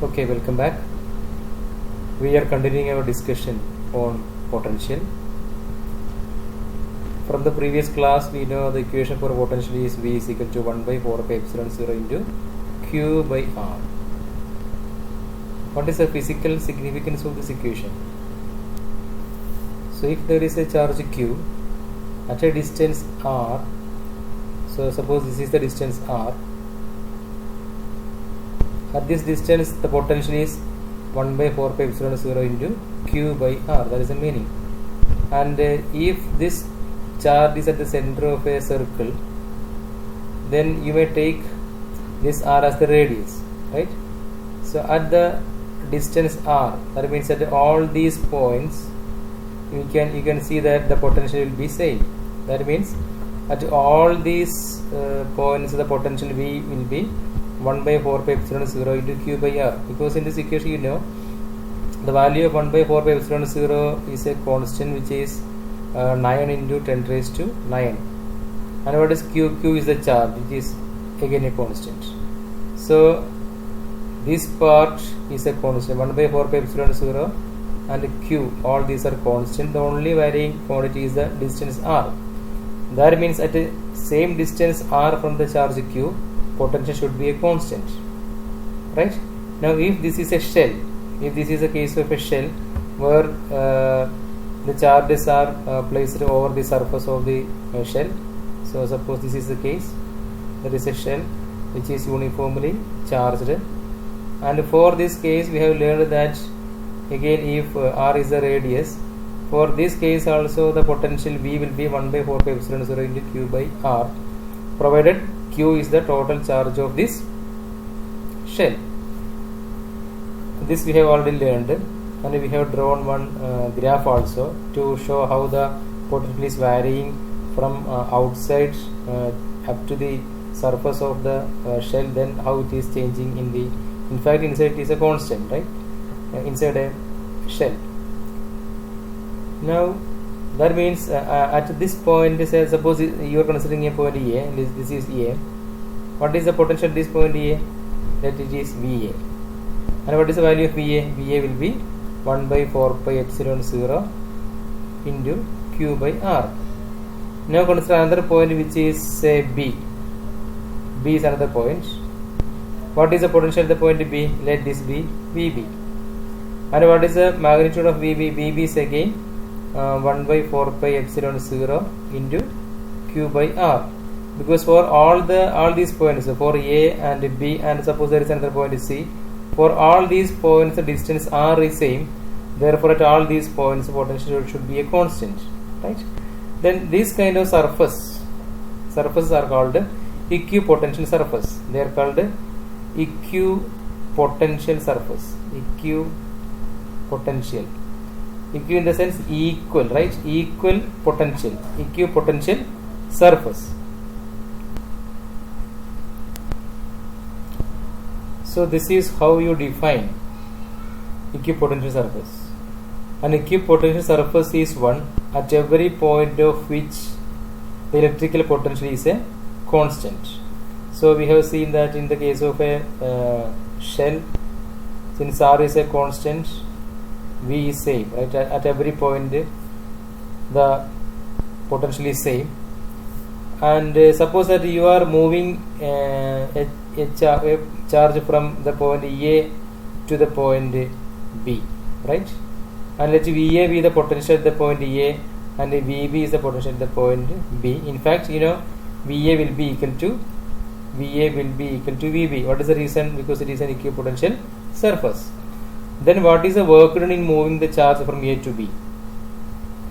Okay, welcome back. We are continuing our discussion on potential. From the previous class, we know the equation for potential is V is equal to 1 by 4 pi epsilon 0 into Q by R. What is the physical significance of this equation? So if there is a charge Q at a distance R, so suppose this is the distance R. At this distance, the potential is 1 by 4 pi epsilon 0 into Q by R. That is the meaning. And if this charge is at the center of a circle, then you may take this R as the radius, right? So at the distance R, that means at all these points, you can see that the potential will be same. That means at all these points, the potential V will be 1 by 4 pi epsilon 0 into Q by R, because in this equation you know the value of 1 by 4 pi epsilon 0 is a constant which is 9 into 10 raised to 9, and what is Q? Q is the charge which is again a constant. So this part is a constant, 1 by 4 pi epsilon 0 and Q, all these are constant. The only varying quantity is the distance R. That means at the same distance R from the charge Q, potential should be a constant, right? Now if this is a shell, if this is a case of a shell where the charges are placed over the surface of the shell, so suppose this is the case, there is a shell which is uniformly charged, and for this case we have learned that again if R is the radius, for this case also the potential V will be 1 by 4 pi epsilon 0 into Q by R, provided Q is the total charge of this shell. This we have already learned, and we have drawn one graph also to show how the potential is varying from outside up to the surface of the shell, then how it is changing in fact inside it is a constant, right? Inside a shell. Now that means at this point, say suppose you are considering a point A, and this is A. What is the potential at this point A? That it is VA. And what is the value of VA? VA will be 1 by 4 pi epsilon 0 into Q by R. Now consider another point which is say B. B is another point. What is the potential at the point B? Let this be VB. And what is the magnitude of VB? VB is again 1 by 4 pi epsilon 0 into Q by R, because for all these points, for A and B, and suppose there is another point C, for all these points the distance R is same, therefore at all these points the potential should be a constant, right? Then this kind of surfaces are called equipotential surface. They are called equipotential surface. Equipotential. Equ in the sense equal, right? Equal potential. Equipotential surface. So this is how you define equipotential surface. An equipotential surface is one at every point of which the electrical potential is a constant. So we have seen that in the case of a shell, since R is a constant, V is same, right? At every point the potential is same. And suppose that you are moving a charge from the point A to the point B, right? And let VA be the potential at the point A, and VB is the potential at the point B. In fact, you know, VA will be equal to VB. What is the reason? Because it is an equipotential surface. Then what is the work done in moving the charge from A to B?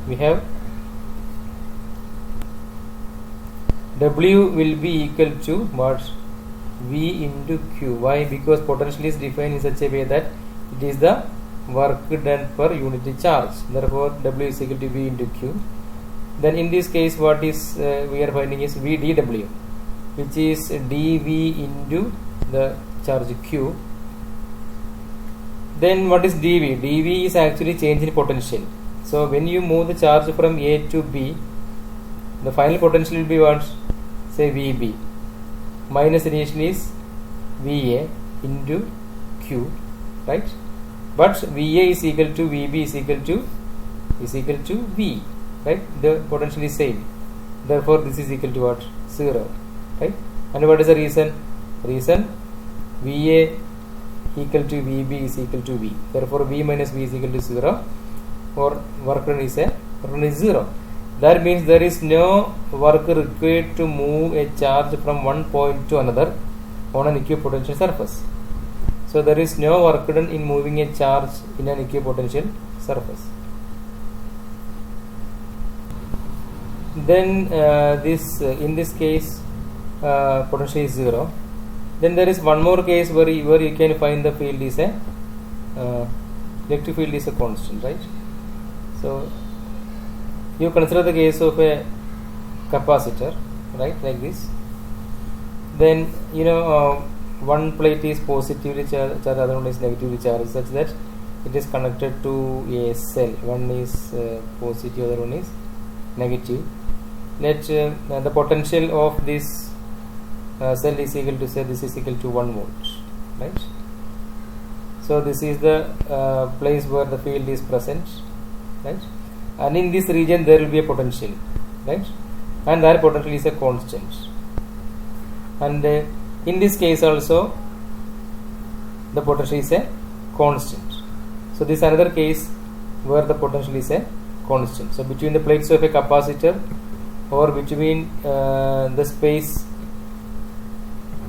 We have W will be equal to what? V into Q. Why? Because potential is defined in such a way that it is the work done per unit charge. Therefore, W is equal to V into Q. Then in this case, what is we are finding is V dW, which is dV into the charge Q. Then what is dV? dV is actually change in potential. So when you move the charge from A to B, the final potential will be what? Say VB. Minus initial is VA into Q. right? But VA is equal to VB is equal to V, right? The potential is same. Therefore, this is equal to what? 0, right? And what is the reason? Reason VA equal to VB is equal to V. Therefore, V minus V is equal to 0, or work done is 0. That means there is no work required to move a charge from one point to another on an equipotential surface. So there is no work done in moving a charge in an equipotential surface. Then in this case potential is 0. Then there is one more case where you can find the field is a electric field is a constant, right? So you consider the case of a capacitor, right, like this. Then one plate is positively charged, other one is negatively charged, such that it is connected to a cell. One is positive, other one is negative. Let the potential of this cell is equal to, say, this is equal to 1 volt, right? So this is the place where the field is present, right? And in this region there will be a potential, right? And that potential is a constant. And in this case also the potential is a constant. So this is another case where the potential is a constant. So between the plates of a capacitor, or between the space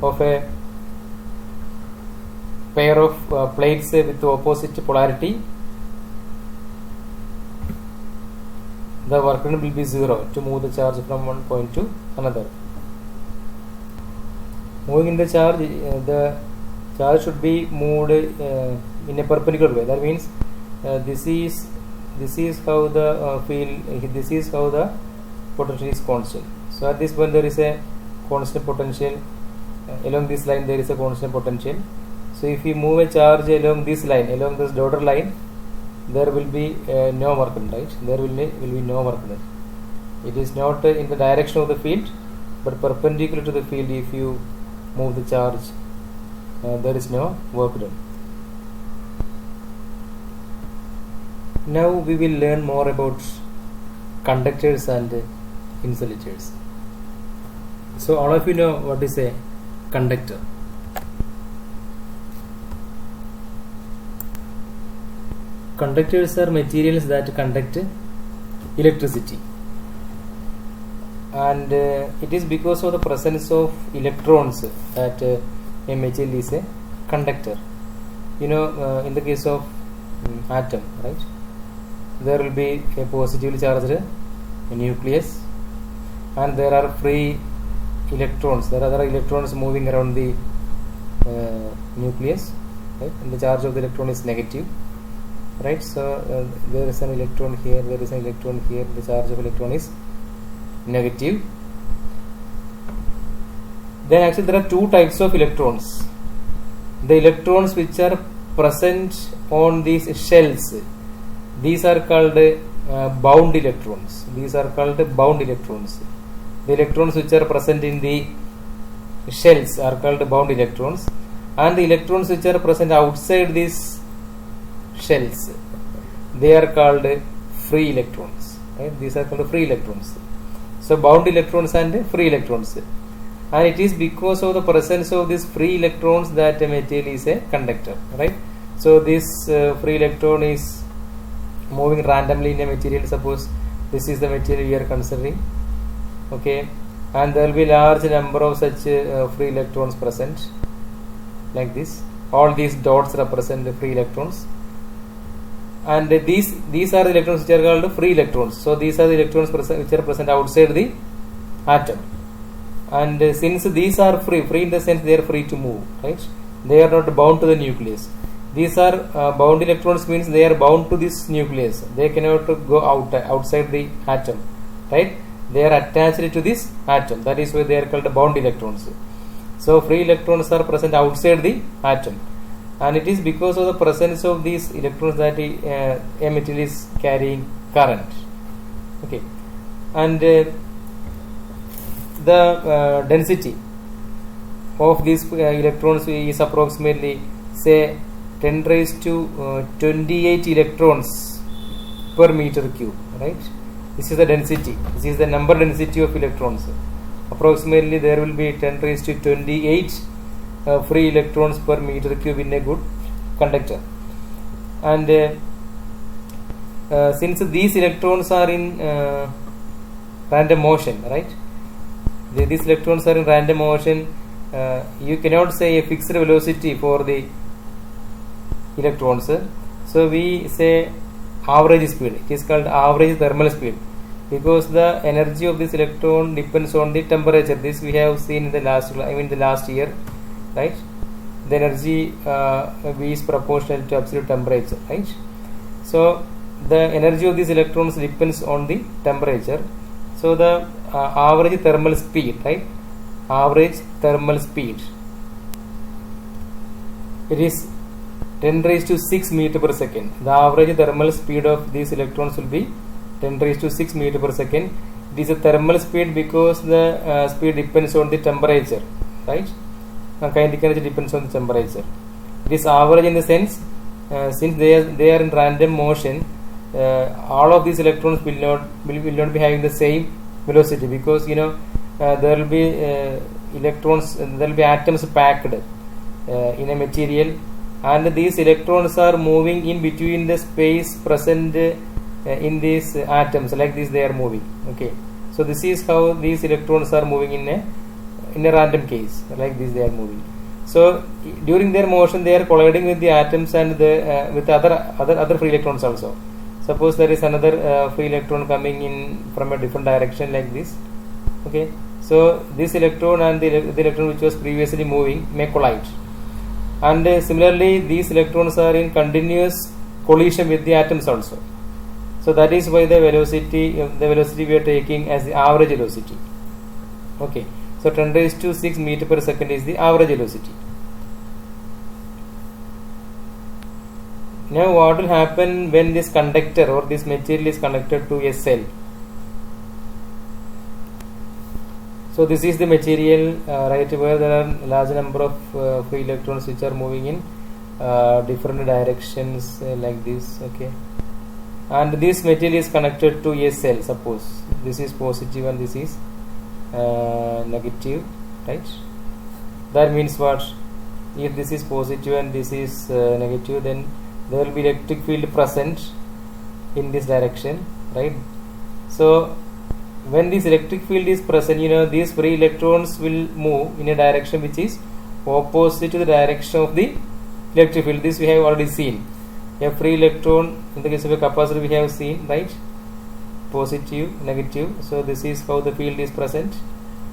of a pair of plates with opposite polarity, the work done will be 0 to move the charge from one point to another. Moving in the charge should be moved in a perpendicular way. That means this is how the field, this is how the potential is constant. So at this point there is a constant potential. Along this line there is a constant potential. So if you move a charge along this line, along this dotted line, there will be no work done, right? There will be no work done. It is not in the direction of the field, but perpendicular to the field. If you move the charge, there is no work done. Now we will learn more about conductors and insulators. So all of you know what is a conductor. Conductors are materials that conduct electricity, and it is because of the presence of electrons that a material is a conductor. In the case of atom, right, there will be a positively charged nucleus, and there are free electrons. There are other electrons moving around the nucleus, right, and the charge of the electron is negative, right? So there is an electron here, there is an electron here, the charge of electron is negative. Then actually there are two types of electrons. The electrons which are present on these shells, these are called bound electrons. These are called bound electrons. The electrons which are present in the shells are called bound electrons, and the electrons which are present outside these shells, they are called free electrons, right? These are called free electrons. So bound electrons and free electrons, and it is because of the presence of these free electrons that a material is a conductor, right? So this free electron is moving randomly in a material. Suppose this is the material we are considering, okay, and there will be large number of such free electrons present, like this. All these dots represent the free electrons, and these are the electrons which are called free electrons. So these are the electrons which are present outside the atom, and since these are free in the sense they are free to move, right? They are not bound to the nucleus. These are bound electrons, means they are bound to this nucleus. They cannot go outside the atom, right? They are attached to this atom. That is why they are called bound electrons. So free electrons are present outside the atom, and it is because of the presence of these electrons that a material is carrying current, okay. And the density of these electrons is approximately, say, 10 raised to 28 electrons per meter cube, right? This is the density. This is the number density of electrons. Approximately there will be 10 raised to 28 free electrons per meter cube in a good conductor. And since these electrons are in random motion, right? These electrons are in random motion. You cannot say a fixed velocity for the electrons. So we say average speed. It is called average thermal speed, because the energy of this electron depends on the temperature. This we have seen in the last year, right? The energy V is proportional to absolute temperature, right? So the energy of these electrons depends on the temperature. So the average thermal speed, right? Average thermal speed, it is 10 raised to 6 meter per second. The average thermal speed of these electrons will be 10 raised to 6 meter per second. It is a thermal speed because the speed depends on the temperature, right? Kinetic energy depends on the temperature. It is average in the sense, since they are in random motion, all of these electrons will not be having the same velocity, because there will be electrons, there will be atoms packed in a material, and these electrons are moving in between the space present in these atoms, like this they are moving. Okay, so this is how these electrons are moving in a random case, like this they are moving. So during their motion they are colliding with the atoms and with other free electrons also. Suppose there is another free electron coming in from a different direction, like this. Okay, so this electron and the electron which was previously moving may collide, and similarly these electrons are in continuous collision with the atoms also. So that is why the velocity we are taking as the average velocity. Okay, so 10 raised to 6 meter per second is the average velocity. Now what will happen when this conductor or this material is connected to a cell? So this is the material, right, where there are large number of free electrons which are moving in different directions, like this. Okay, and this material is connected to a cell. Suppose this is positive and this is negative, right? That means what? If this is positive and this is negative, then there will be electric field present in this direction, right? So when this electric field is present, these free electrons will move in a direction which is opposite to the direction of the electric field. This we have already seen. A free electron, in the case of a capacitor, we have seen, right? Positive, negative. So this is how the field is present,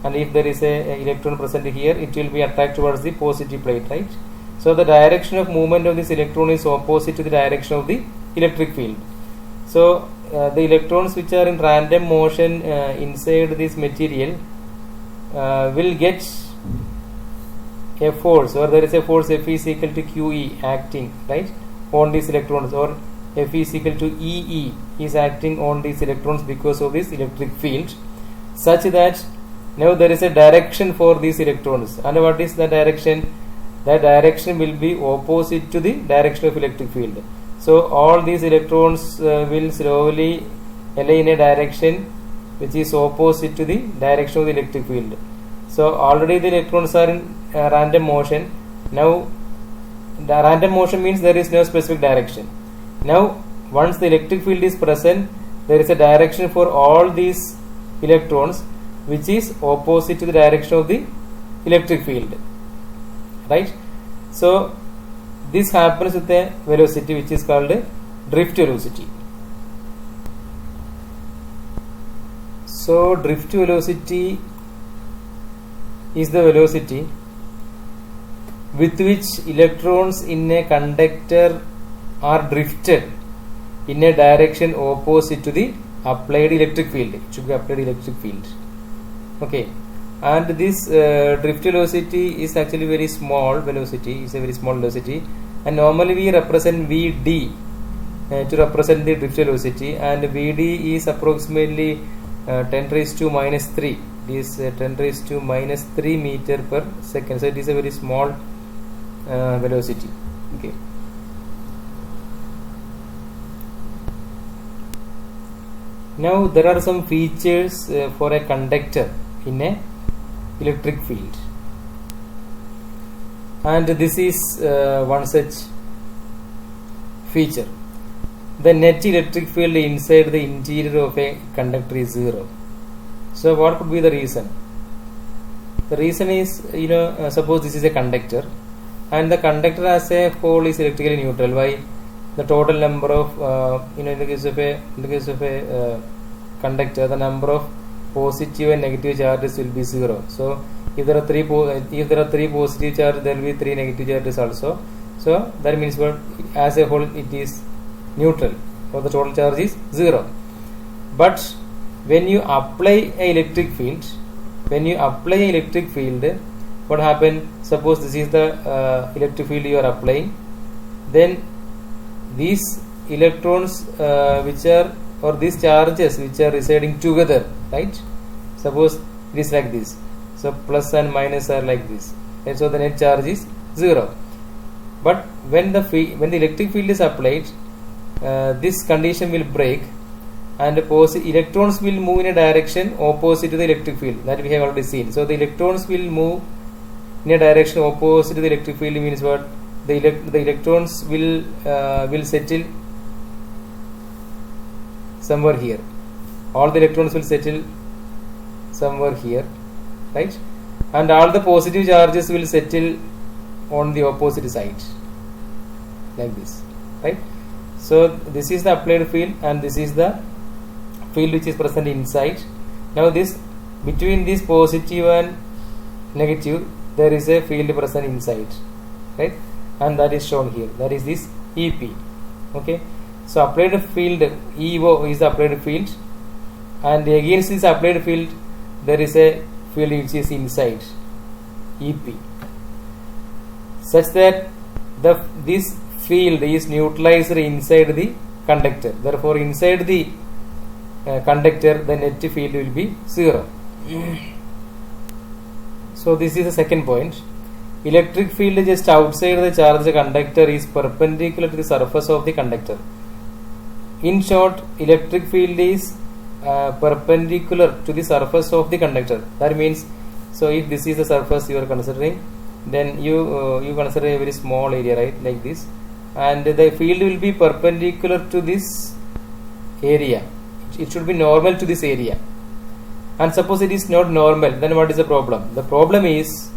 and if there is a electron present here, it will be attracted towards the positive plate, right? So the direction of movement of this electron is opposite to the direction of the electric field. So the electrons which are in random motion inside this material will get a force, or there is a force F is equal to QE acting, right, on these electrons, or F is equal to EE is acting on these electrons because of this electric field, such that now there is a direction for these electrons. And what is the direction? That direction will be opposite to the direction of electric field. So all these electrons will slowly align in a direction which is opposite to the direction of the electric field. So already the electrons are in random motion. Now the random motion means there is no specific direction. Now once the electric field is present, there is a direction for all these electrons which is opposite to the direction of the electric field, right? So this happens with a velocity which is called drift velocity. So drift velocity is the velocity with which electrons in a conductor are drifted in a direction opposite to the applied electric field. It should be applied electric field. Okay, and this drift velocity is actually very small velocity. It's a very small velocity, and normally we represent Vd to represent the drift velocity, and Vd is approximately 10 raised to minus 3. It is 10 raised to minus 3 meter per second. So it is a very small velocity. Okay, Now there are some features for a conductor in a electric field, and this is one such feature. The net electric field inside the interior of a conductor is zero. So what could be the reason? The reason is, suppose this is a conductor, and the conductor as a whole is electrically neutral. Why? The total number of in the case of a conductor, the number of positive and negative charges will be zero. So if there are three positive charges, there will be three negative charges also. So that means what? As a whole, it is neutral, or the total charge is zero. But when you apply a electric field, what happens? Suppose this is the electric field you are applying, then these electrons these charges which are residing together, right? Suppose it is like this. So plus and minus are like this, and so the net charge is zero. But when the electric field is applied, this condition will break, and electrons will move in a direction opposite to the electric field, that we have already seen. So the electrons will move in a direction opposite to the electric field means what? The electrons will settle somewhere here. All the electrons will settle somewhere here, right? And all the positive charges will settle on the opposite side, like this, right? So this is the applied field, and this is the field which is present inside. Now this, between this positive and negative, there is a field present inside, right? And that is shown here. That is this EP. Okay. So applied field EO is the applied field, and against this applied field there is a field which is inside, EP, such that this field is neutralized inside the conductor. Therefore, inside the conductor, the net field will be zero. So this is the second point. Electric field just outside the charged conductor is perpendicular to the surface of the conductor. In short, electric field is perpendicular to the surface of the conductor. That means, so if this is the surface you are considering, then you consider a very small area, right, like this, and the field will be perpendicular to this area. It should be normal to this area. And suppose it is not normal, then what is the problem? The problem is,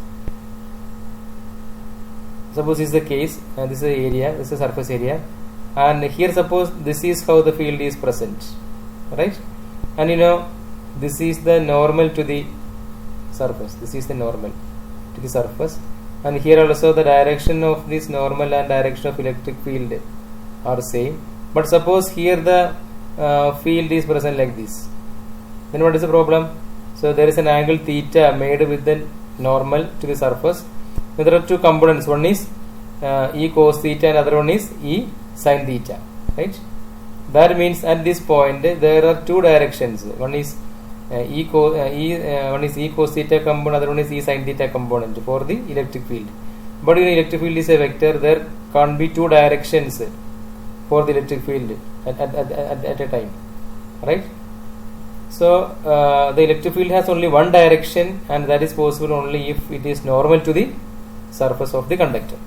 suppose this is the case, and this is the area, this is the surface area, and here suppose this is how the field is present, right? And this is the normal to the surface, this is the normal to the surface, and here also the direction of this normal and direction of electric field are same. But suppose here the field is present like this, then what is the problem? So there is an angle theta made with the normal to the surface. Now there are two components, one is E cos theta and other one is E sin theta, right? That means at this point there are two directions, one is E cos theta component, other one is E sin theta component for the electric field. But electric field is a vector, there can't be two directions for the electric field at a time, right? So the electric field has only one direction, and that is possible only if it is normal to the surface of the conductor.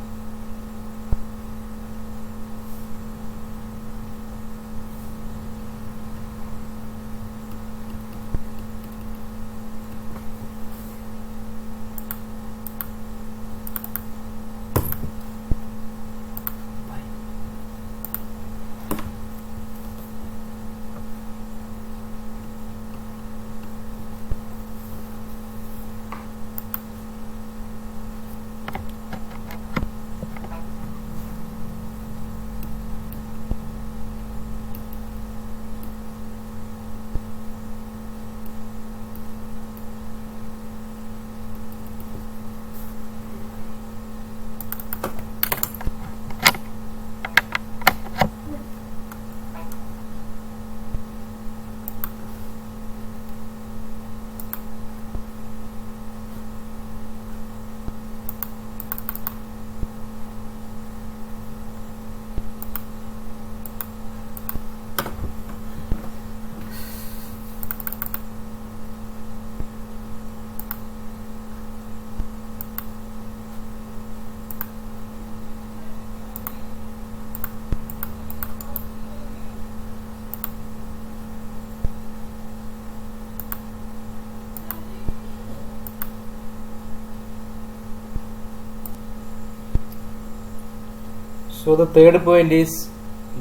So the third point is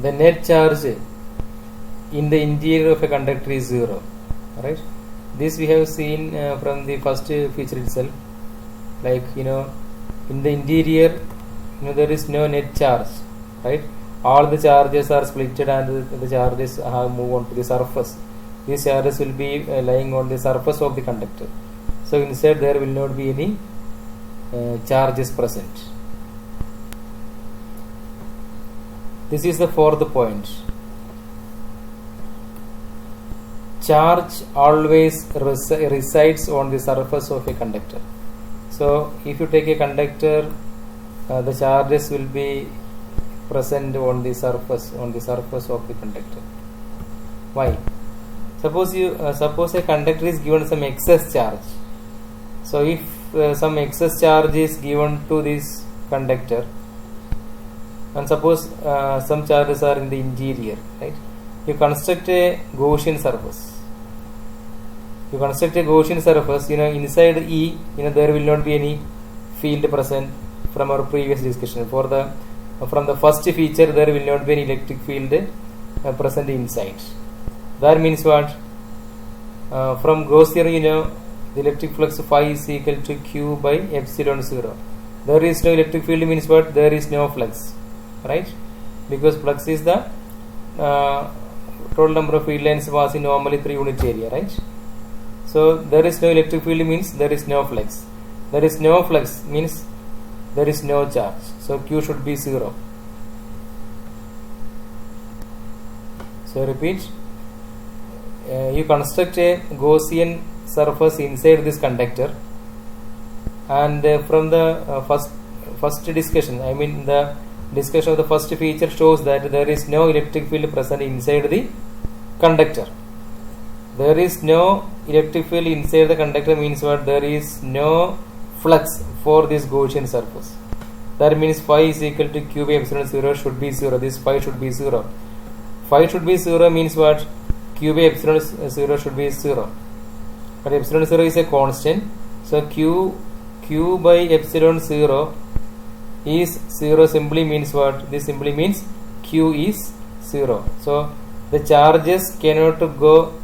the net charge in the interior of a conductor is 0. Right? This we have seen from the first feature itself. Like, in the interior, there is no net charge. Right? All the charges are splitted and the charges have moved on to the surface. These charges will be lying on the surface of the conductor. So inside there will not be any charges present. This is the fourth point. Charge always resides on the surface of a conductor. So if you take a conductor, the charges will be present on the surface of the conductor. Why? Suppose a conductor is given some excess charge. So if some excess charge is given to this conductor, and suppose some charges are in the interior, right? You construct a Gaussian surface. Inside E, there will not be any field present from our previous discussion. From the first feature, there will not be any electric field present inside. That means what? From Gaussian, the electric flux phi is equal to Q by epsilon 0. There is no electric field means what? There is no flux, right? Because flux is the total number of field lines passing normally through unit area, right? So there is no electric field means there is no flux. There is no flux means there is no charge. So Q should be 0. So repeat. You construct a Gaussian surface inside this conductor, and from the first discussion, the discussion of the first feature shows that there is no electric field present inside the conductor. There is no electric field inside the conductor means what? There is no flux for this Gaussian surface. That means phi is equal to Q by epsilon 0 should be 0. This phi should be 0. Phi should be 0 means what? Q by epsilon 0 should be 0. But epsilon 0 is a constant. So Q by epsilon 0 is 0 simply means what? This simply means Q is 0. So the charges cannot go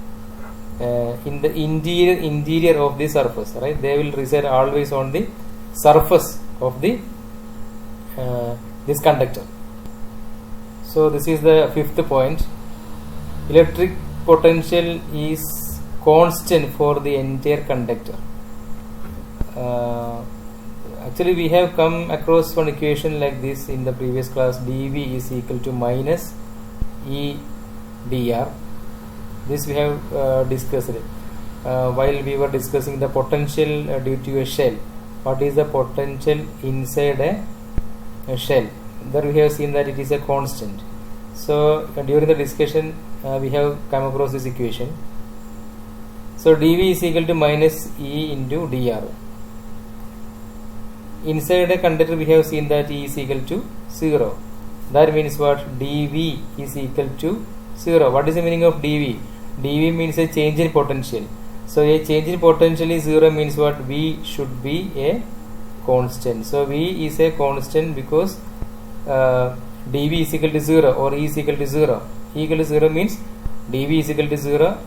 in the interior of the surface, right? They will reside always on the surface of the this conductor. So this is the fifth point. Electric potential is constant for the entire conductor. Actually we have come across one equation like this in the previous class. dV is equal to minus E dr. This we have discussed while we were discussing the potential due to a shell. What is the potential inside a shell? There we have seen that it is a constant. So during the discussion we have come across this equation. So dV is equal to minus E into dr. Inside a conductor we have seen that E is equal to 0. That means what? dV is equal to 0. What is the meaning of dV? dV means a change in potential. So a change in potential is 0 means what? V should be a constant. So V is a constant because dV is equal to 0 or E is equal to 0. E equal to 0 means dV is equal to 0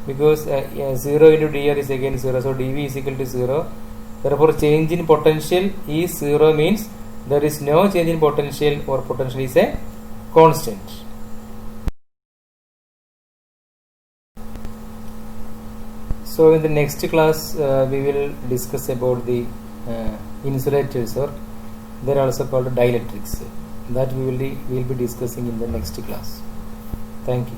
because 0 into dr is again 0. So dV is equal to 0. Therefore change in potential is 0 means there is no change in potential or potential is a constant. So in the next class we will discuss about the insulators, or they are also called dielectrics. That we will be discussing in the next class. Thank you.